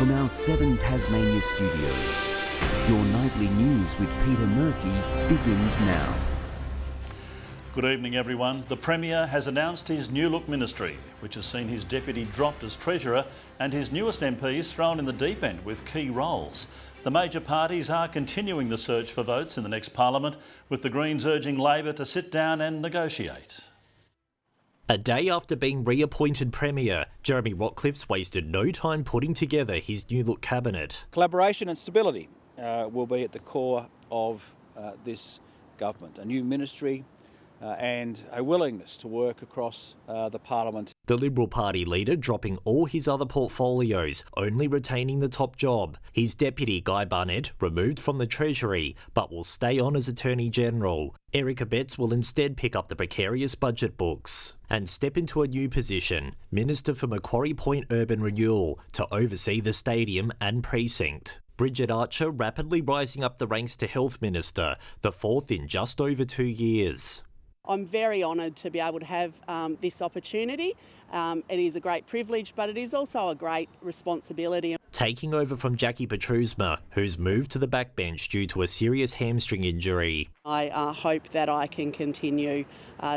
From our 7 Tasmania studios, your nightly news with Peter Murphy begins now. Good evening, everyone. The Premier has announced his new look ministry, which has seen his deputy dropped as Treasurer and his newest MPs thrown in the deep end with key roles. The major parties are continuing the search for votes in the next Parliament, with the Greens urging Labor to sit down and negotiate. A day after being reappointed Premier, Jeremy Rockliff's wasted no time putting together his new look cabinet. Collaboration and stability will be at the core of this government. A new ministry and a willingness to work across the Parliament. The Liberal Party leader dropping all his other portfolios, only retaining the top job. His deputy, Guy Barnett, removed from the Treasury, but will stay on as Attorney-General. Erica Betts will instead pick up the precarious budget books and step into a new position, Minister for Macquarie Point Urban Renewal, to oversee the stadium and precinct. Bridget Archer rapidly rising up the ranks to Health Minister, the fourth in just over 2 years. I'm very honoured to be able to have this opportunity. It is a great privilege, but it is also a great responsibility. Taking over from Jackie Petrusma, who's moved to the backbench due to a serious hamstring injury. I hope that I can continue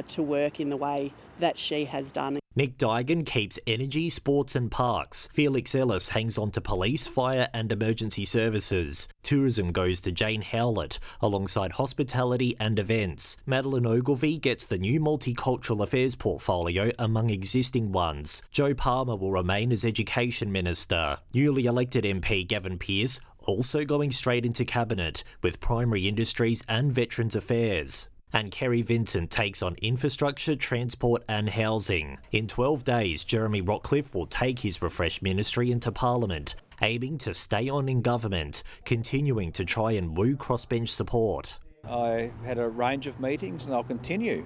to work in the way that she has done. Nick Dygan keeps energy, sports and parks. Felix Ellis hangs on to police, fire and emergency services. Tourism goes to Jane Howlett, alongside hospitality and events. Madeline Ogilvie gets the new multicultural affairs portfolio among existing ones. Joe Palmer will remain as Education Minister. Newly elected MP Gavin Pearce also going straight into Cabinet, with primary industries and veterans affairs. And Kerry Vincent takes on infrastructure, transport and housing. In 12 days, Jeremy Rockliff will take his refreshed ministry into Parliament, aiming to stay on in government, continuing to try and woo crossbench support. I had a range of meetings and I'll continue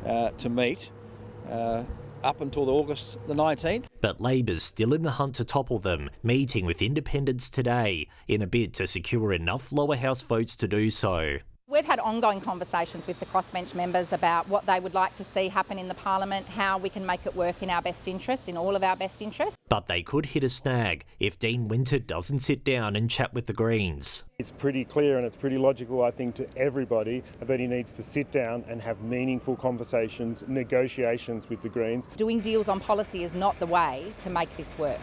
to meet up until August the 19th. But Labor's still in the hunt to topple them, meeting with independents today in a bid to secure enough lower house votes to do so. We've had ongoing conversations with the crossbench members about what they would like to see happen in the Parliament, how we can make it work in our best interests, in all of our best interests. But they could hit a snag if Dean Winter doesn't sit down and chat with the Greens. It's pretty clear and it's pretty logical, I think, to everybody that he needs to sit down and have meaningful conversations, negotiations with the Greens. Doing deals on policy is not the way to make this work.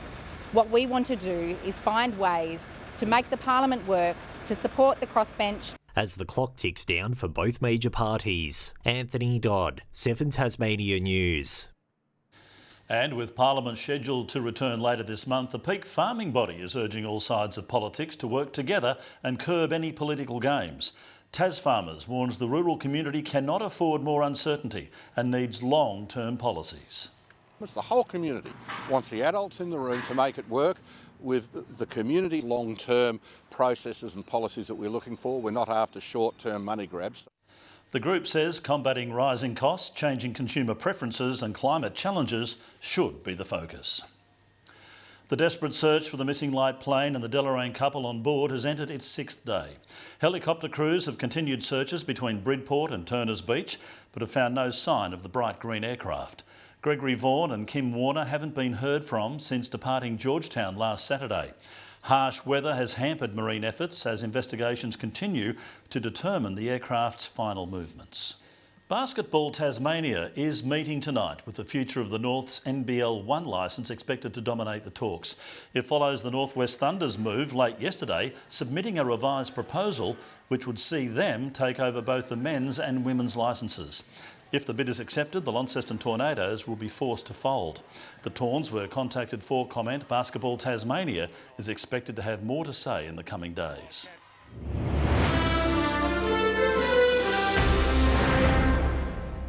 What we want to do is find ways to make the Parliament work, to support the crossbench. As the clock ticks down for both major parties. Anthony Dodd, 7 Tasmania News. And with Parliament scheduled to return later this month, the peak farming body is urging all sides of politics to work together and curb any political games. Tasfarmers warns the rural community cannot afford more uncertainty and needs long-term policies. It's the whole community wants the adults in the room to make it work with the community long-term processes and policies that we're looking for. We're not after short-term money grabs. The group says combating rising costs, changing consumer preferences and climate challenges should be the focus. The desperate search for the missing light plane and the Deloraine couple on board has entered its 6th day. Helicopter crews have continued searches between Bridport and Turners Beach, but have found no sign of the bright green aircraft. Gregory Vaughan and Kim Warner haven't been heard from since departing Georgetown last Saturday. Harsh weather has hampered marine efforts as investigations continue to determine the aircraft's final movements. Basketball Tasmania is meeting tonight, with the future of the North's NBL 1 licence expected to dominate the talks. It follows the Northwest Thunder's move late yesterday, submitting a revised proposal which would see them take over both the men's and women's licences. If the bid is accepted, the Launceston Tornadoes will be forced to fold. The Tawns were contacted for comment. Basketball Tasmania is expected to have more to say in the coming days.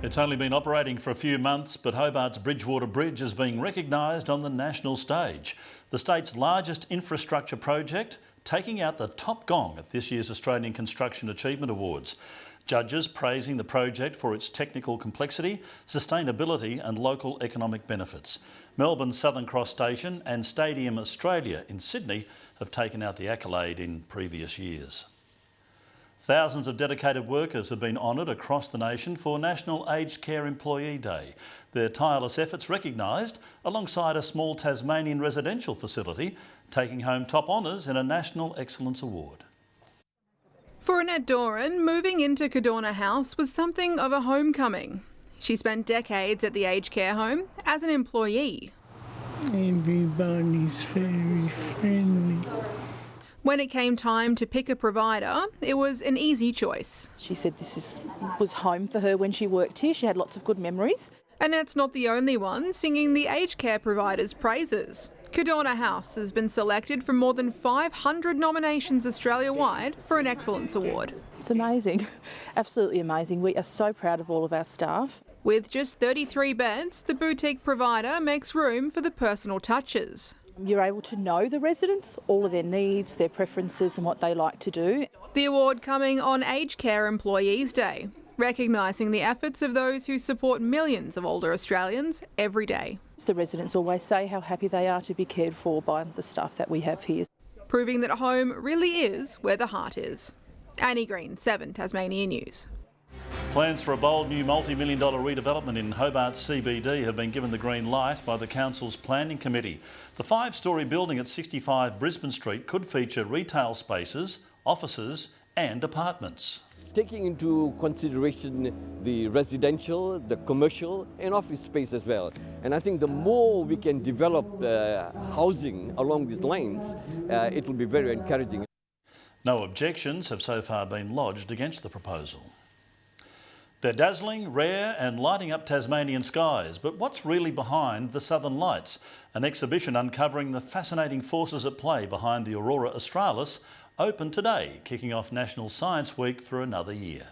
It's only been operating for a few months, but Hobart's Bridgewater Bridge is being recognised on the national stage. The state's largest infrastructure project, taking out the top gong at this year's Australian Construction Achievement Awards. Judges praising the project for its technical complexity, sustainability and local economic benefits. Melbourne's Southern Cross Station and Stadium Australia in Sydney have taken out the accolade in previous years. Thousands of dedicated workers have been honoured across the nation for National Aged Care Employee Day. Their tireless efforts recognised alongside a small Tasmanian residential facility taking home top honours in a National Excellence Award. For Annette Doran, moving into Cadorna House was something of a homecoming. She spent decades at the aged care home as an employee. Everybody's very friendly. When it came time to pick a provider, it was an easy choice. She said this was home for her when she worked here. She had lots of good memories. Annette's not the only one singing the aged care provider's praises. Cadorna House has been selected from more than 500 nominations Australia-wide for an Excellence Award. It's amazing, absolutely amazing. We are so proud of all of our staff. With just 33 beds, the boutique provider makes room for the personal touches. You're able to know the residents, all of their needs, their preferences and what they like to do. The award coming on Aged Care Employees Day, recognising the efforts of those who support millions of older Australians every day. The residents always say how happy they are to be cared for by the staff that we have here. Proving that home really is where the heart is. Annie Green, 7 Tasmania News. Plans for a bold new multi-million-dollar redevelopment in Hobart's CBD have been given the green light by the Council's Planning Committee. The 5-storey building at 65 Brisbane Street could feature retail spaces, offices and apartments. Taking into consideration the residential, the commercial and office space as well. And I think the more we can develop housing along these lines, it will be very encouraging. No objections have so far been lodged against the proposal. They're dazzling, rare and lighting up Tasmanian skies. But what's really behind the Southern Lights? An exhibition uncovering the fascinating forces at play behind the Aurora Australis opened today, kicking off National Science Week for another year.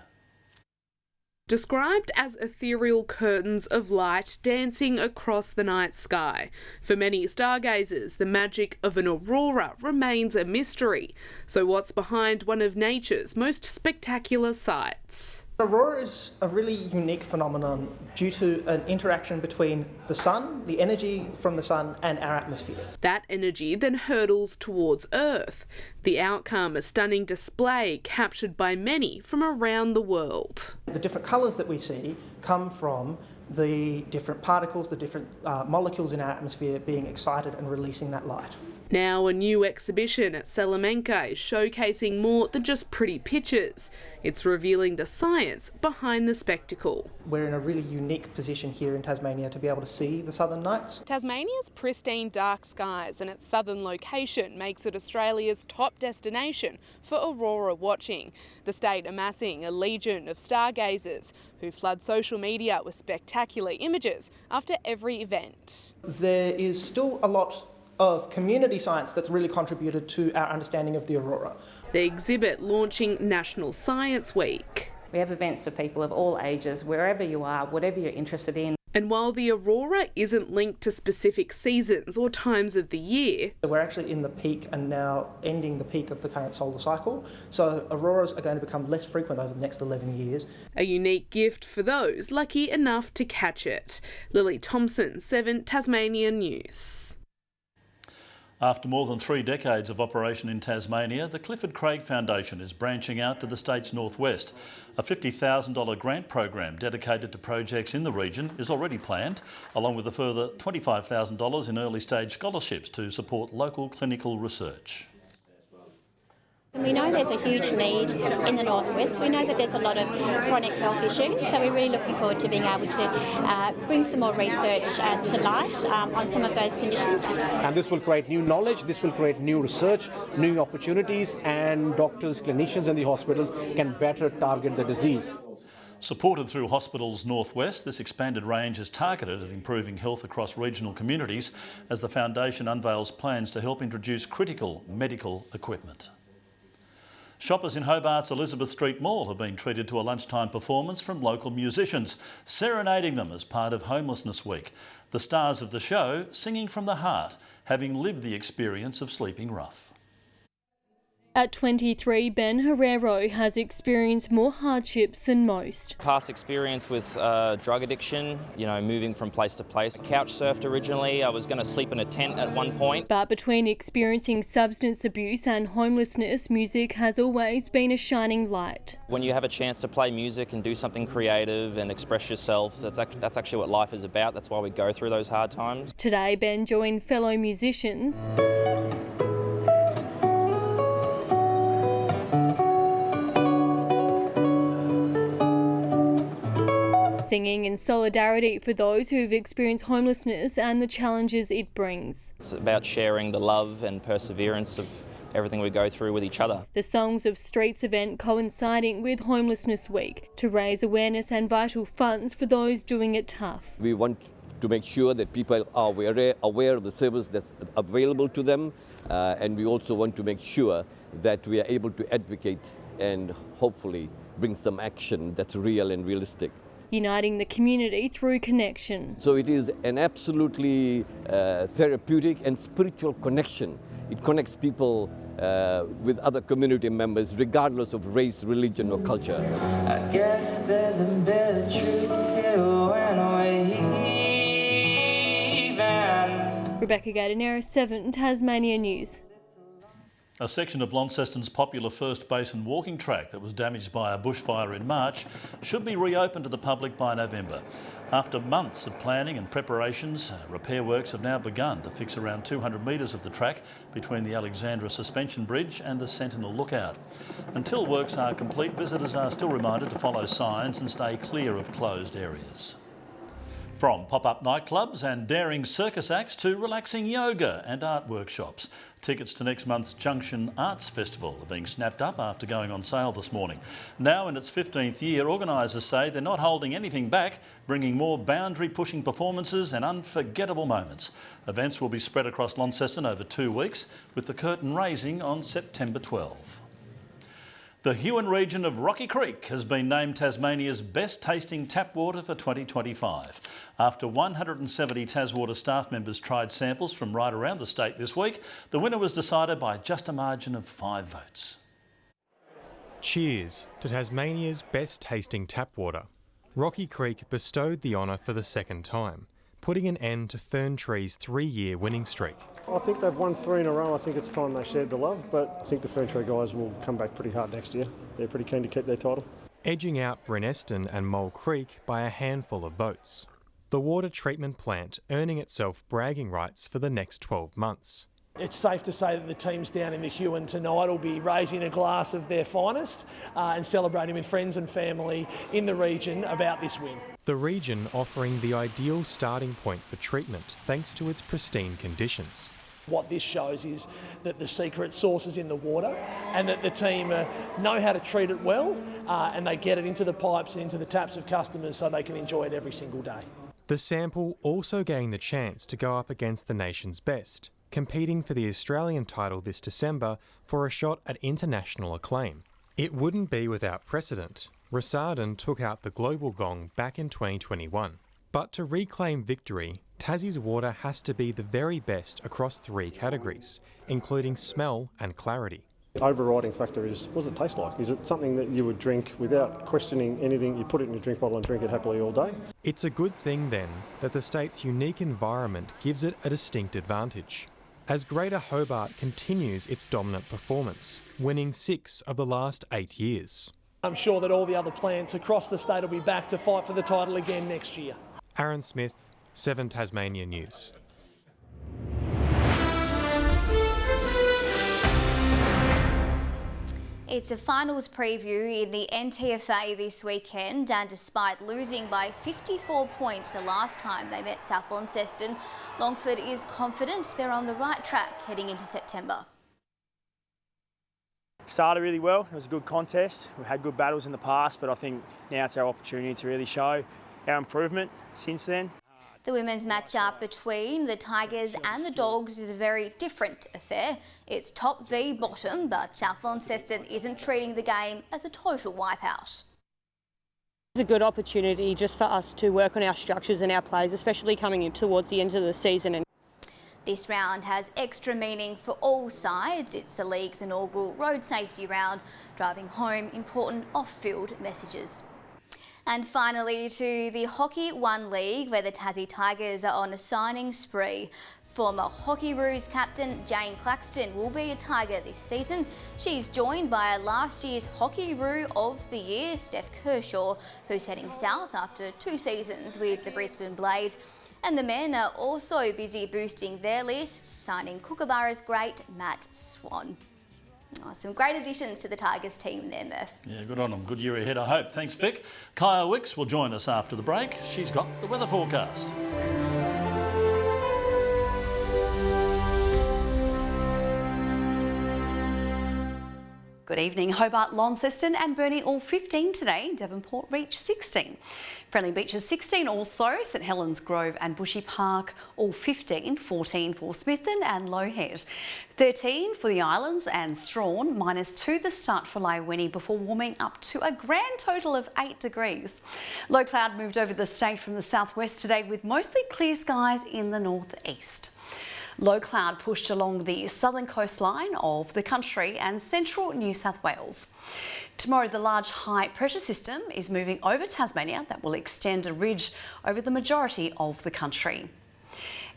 Described as ethereal curtains of light dancing across the night sky. For many stargazers, the magic of an aurora remains a mystery. So what's behind one of nature's most spectacular sights? Aurora is a really unique phenomenon due to an interaction between the sun, the energy from the sun and our atmosphere. That energy then hurtles towards Earth. The outcome, a stunning display captured by many from around the world. The different colours that we see come from the different particles, the different molecules in our atmosphere being excited and releasing that light. Now a new exhibition at Salamanca is showcasing more than just pretty pictures. It's revealing the science behind the spectacle. We're in a really unique position here in Tasmania to be able to see the Southern Lights. Tasmania's pristine dark skies and its southern location makes it Australia's top destination for aurora watching. The state amassing a legion of stargazers who flood social media with spectacular images after every event. There is still a lot of community science that's really contributed to our understanding of the aurora. The exhibit launching National Science Week. We have events for people of all ages, wherever you are, whatever you're interested in. And while the aurora isn't linked to specific seasons or times of the year... So we're actually in the peak and now ending the peak of the current solar cycle. So auroras are going to become less frequent over the next 11 years. A unique gift for those lucky enough to catch it. Lily Thompson, 7 Tasmania News. After more than 3 decades of operation in Tasmania, the Clifford Craig Foundation is branching out to the state's northwest. A $50,000 grant program dedicated to projects in the region is already planned, along with a further $25,000 in early stage scholarships to support local clinical research. We know there's a huge need in the northwest. We know that there's a lot of chronic health issues, so we're really looking forward to being able to bring some more research to light on some of those conditions. And this will create new knowledge, this will create new research, new opportunities, and doctors, clinicians in the hospitals can better target the disease. Supported through Hospitals Northwest, this expanded range is targeted at improving health across regional communities as the foundation unveils plans to help introduce critical medical equipment. Shoppers in Hobart's Elizabeth Street Mall have been treated to a lunchtime performance from local musicians, serenading them as part of Homelessness Week. The stars of the show singing from the heart, having lived the experience of sleeping rough. At 23, Ben Herrero has experienced more hardships than most. Past experience with drug addiction, moving from place to place. Couch surfed originally. I was going to sleep in a tent at one point. But between experiencing substance abuse and homelessness, music has always been a shining light. When you have a chance to play music and do something creative and express yourself, that's actually what life is about. That's why we go through those hard times. Today, Ben joined fellow musicians singing in solidarity for those who have experienced homelessness and the challenges it brings. It's about sharing the love and perseverance of everything we go through with each other. The Songs of Streets event coinciding with Homelessness Week to raise awareness and vital funds for those doing it tough. We want to make sure that people are aware of the service that's available to them, and we also want to make sure that we are able to advocate and hopefully bring some action that's real and realistic. Uniting the community through connection. So it is an absolutely therapeutic and spiritual connection. It connects people with other community members regardless of race, religion or culture. I guess there's a better truth here when we're Rebecca Gaidenera, 7 Tasmania News. A section of Launceston's popular First Basin walking track that was damaged by a bushfire in March should be reopened to the public by November. After months of planning and preparations, repair works have now begun to fix around 200 metres of the track between the Alexandra Suspension Bridge and the Sentinel Lookout. Until works are complete, visitors are still reminded to follow signs and stay clear of closed areas. From pop-up nightclubs and daring circus acts to relaxing yoga and art workshops, tickets to next month's Junction Arts Festival are being snapped up after going on sale this morning. Now in its 15th year, organisers say they're not holding anything back, bringing more boundary-pushing performances and unforgettable moments. Events will be spread across Launceston over 2 weeks, with the curtain raising on September 12. The Huon region of Rocky Creek has been named Tasmania's best tasting tap water for 2025. After 170 Taswater staff members tried samples from right around the state this week, the winner was decided by just a margin of 5 votes. Cheers to Tasmania's best tasting tap water. Rocky Creek bestowed the honour for the second time, putting an end to Fern Tree's 3-year winning streak. I think they've won 3 in a row. I think it's time they shared the love, but I think the Fern Tree guys will come back pretty hard next year. They're pretty keen to keep their title. Edging out Breneston and Mole Creek by a handful of votes. The water treatment plant earning itself bragging rights for the next 12 months. It's safe to say that the teams down in the Huon tonight will be raising a glass of their finest and celebrating with friends and family in the region about this win. The region offering the ideal starting point for treatment thanks to its pristine conditions. What this shows is that the secret sauce is in the water and that the team know how to treat it well and they get it into the pipes and into the taps of customers so they can enjoy it every single day. The sample also gained the chance to go up against the nation's best, competing for the Australian title this December for a shot at international acclaim. It wouldn't be without precedent. Rasarden took out the global gong back in 2021. But to reclaim victory, Tassie's water has to be the very best across 3 categories, including smell and clarity. The overriding factor is, what does it taste like? Is it something that you would drink without questioning anything? You put it in a drink bottle and drink it happily all day? It's a good thing then that the state's unique environment gives it a distinct advantage, as Greater Hobart continues its dominant performance, winning 6 of the last 8 years. I'm sure that all the other plants across the state will be back to fight for the title again next year. Aaron Smith, 7 Tasmania News. It's a finals preview in the NTFA this weekend, and despite losing by 54 points the last time they met South Launceston, Longford is confident they're on the right track heading into September. Started really well. It was a good contest. We've had good battles in the past, but I think now it's our opportunity to really show our improvement since then. The women's matchup between the Tigers and the Dogs is a very different affair. It's top v bottom, but South Launceston isn't treating the game as a total wipeout. It's a good opportunity just for us to work on our structures and our plays, especially coming in towards the end of the season. This round has extra meaning for all sides. It's the league's inaugural road safety round, driving home important off-field messages. And finally to the Hockey One League, where the Tassie Tigers are on a signing spree. Former Hockeyroos captain Jane Claxton will be a Tiger this season. She's joined by last year's Hockeyroos of the Year, Steph Kershaw, who's heading south after 2 seasons with the Brisbane Blaze. And the men are also busy boosting their list, signing Kookaburra's great Matt Swan. Oh, some great additions to the Tigers team there, Murph. Yeah, good on them. Good year ahead, I hope. Thanks, Vic. Kaya Wicks will join us after the break. She's got the weather forecast. Good evening. Hobart, Launceston and Burnie all 15 today. Devonport reached 16. Friendly Beaches 16 also. St Helens Grove and Bushy Park all 15. 14 for Smithton and Low Head. 13 for the Islands and Strawn. -2 the start for Laiweni before warming up to a grand total of 8 degrees. Low cloud moved over the state from the southwest today with mostly clear skies in the northeast. Low cloud pushed along the southern coastline of the country and central New South Wales. Tomorrow, the large high pressure system is moving over Tasmania that will extend a ridge over the majority of the country.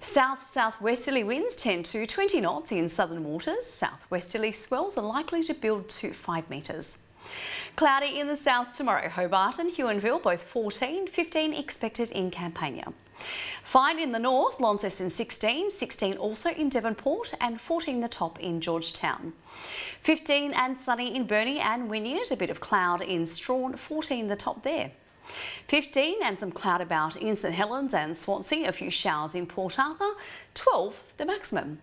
South-southwesterly winds 10 to 20 knots in southern waters. Southwesterly swells are likely to build to 5 metres. Cloudy in the south tomorrow. Hobart and Huonville both 14, 15 expected in Campania. Fine in the north, Launceston 16, 16 also in Devonport and 14 the top in Georgetown. 15 and sunny in Burnie and Wynyard, a bit of cloud in Strawn, 14 the top there. 15 and some cloud about in St Helens and Swansea, a few showers in Port Arthur, 12 the maximum.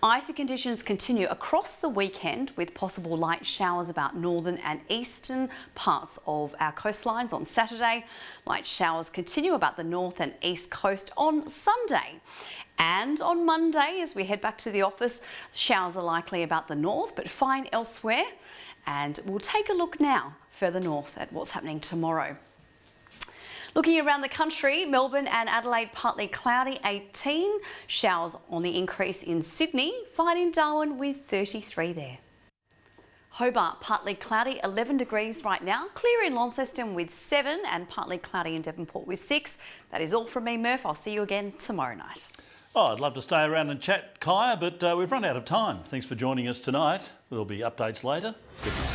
Icy conditions continue across the weekend with possible light showers about northern and eastern parts of our coastlines on Saturday. Light showers continue about the north and east coast on Sunday. And on Monday, as we head back to the office, showers are likely about the north but fine elsewhere. And we'll take a look now further north at what's happening tomorrow. Looking around the country, Melbourne and Adelaide partly cloudy, 18. Showers on the increase in Sydney, fine in Darwin with 33 there. Hobart partly cloudy, 11 degrees right now. Clear in Launceston with 7 and partly cloudy in Devonport with 6. That is all from me, Murph. I'll see you again tomorrow night. Oh, I'd love to stay around and chat, Kaya, but we've run out of time. Thanks for joining us tonight. There'll be updates later. Good night.